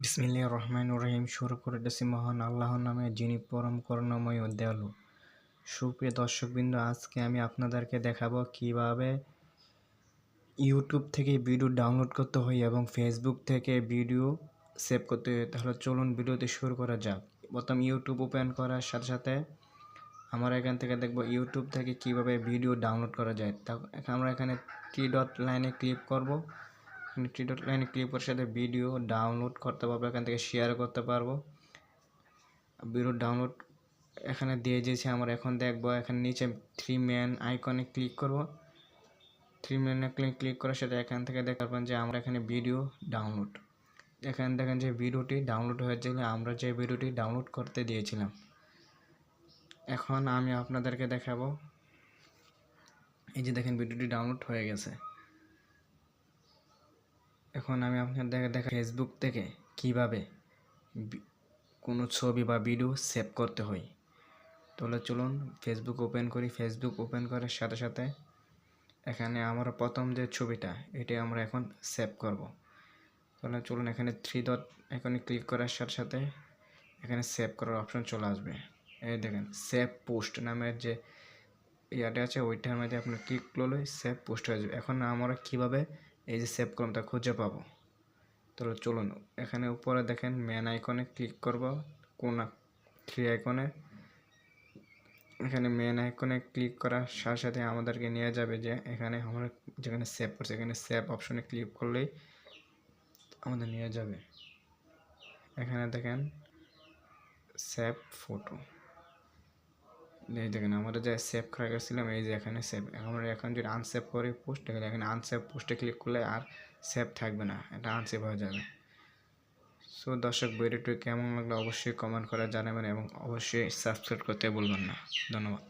বিসমিল্লাহির রহমানির রহিম। শুরু করিতেছি মহান আল্লাহর নামে, যিনি পরম করুণাময় ও দয়ালু। সুপ্রিয় দর্শকবৃন্দ, আজকে আমি আপনাদেরকে দেখাবো কিভাবে ইউটিউব থেকে ভিডিও ডাউনলোড করতে হয় এবং ফেসবুক থেকে ভিডিও সেভ করতে হয়। তাহলে চলুন ভিডিওতে শুরু করা যাক। প্রথম ইউটিউব ওপেন করার সাথে সাথে আমরা এখান থেকে দেখব ইউটিউব থেকে কিভাবে ভিডিও ডাউনলোড করা যায়। আমরা এখানে থ্রি ডট লাইনে ক্লিক করব। থ্রি ডট লাইনে ক্লিক করার সাথে ভিডিও ডাউনলোড করতে পারবো, এখান থেকে শেয়ার করতে পারবো। ভিডিও ডাউনলোড এখানে দিয়ে দিয়েছি। আমরা এখন দেখব এখানে নিচে থ্রি ম্যান আইকনে ক্লিক করব। থ্রি ম্যান আইকনে ক্লিক করার সাথে এখান থেকে দেখতে পারবেন যে আমরা এখানে ভিডিও ডাউনলোড, এখানে দেখেন যে ভিডিওটি ডাউনলোড হয়েছে, আমরা যে ভিডিওটি ডাউনলোড করতে দিয়েছিলাম। এখন আমি আপনাদেরকে দেখাবো, এই যে দেখেন ভিডিওটি ডাউনলোড হয়ে গেছে। এখন আমি আপনাদের দেখা ফেসবুক থেকে কিভাবে কোনো ছবি বা ভিডিও সেভ করতে হয়। তাহলে চলুন ফেসবুক ওপেন করি। ফেসবুক ওপেন করার সাথে সাথে এখানে আমার প্রথম যে ছবিটা, এটি আমরা এখন সেভ করব। তাহলে চলুন এখানে থ্রি ডট এখানে ক্লিক করার সাথে সাথে এখানে সেভ করার অপশন চলে আসবে। এই দেখেন সেভ পোস্ট নামের যে ইয়াটা আছে, ওইটার মধ্যে আপনার ক্লিক করলে সেভ পোস্ট হয়ে যাবে। এখন আমরা কিভাবে এই যে সেভ করলাম তা খুঁজে পাবো। তাহলে চলুন এখানে উপরে দেখেন ম্যান আইকনে ক্লিক করব, কোন থ্রি আইকনে। এখানে মেন আইকনে ক্লিক করার সাথে সাথে আমাদেরকে নিয়ে যাবে যে এখানে আমরা যেখানে সেভ করছি, এখানে সেভ অপশনে ক্লিক করলেই আমাদের নিয়ে যাবে। এখানে দেখেন সেভ ফটো, এই দেখেন আমরা যে সেভ করে গেছিলাম, এই যে এখানে সেভ। আমরা এখন যদি আনসেভ করি পোস্ট, এখানে আনসেভ পোস্টে ক্লিক করলে আর সেভ থাকবে না, এটা আনসেভ হয়ে যাবে। সো দর্শক, ভিডিওটি কেমন লাগলো অবশ্যই কমেন্ট করে জানাবেন এবং অবশ্যই সাবস্ক্রাইব করতে ভুলবেন না। ধন্যবাদ।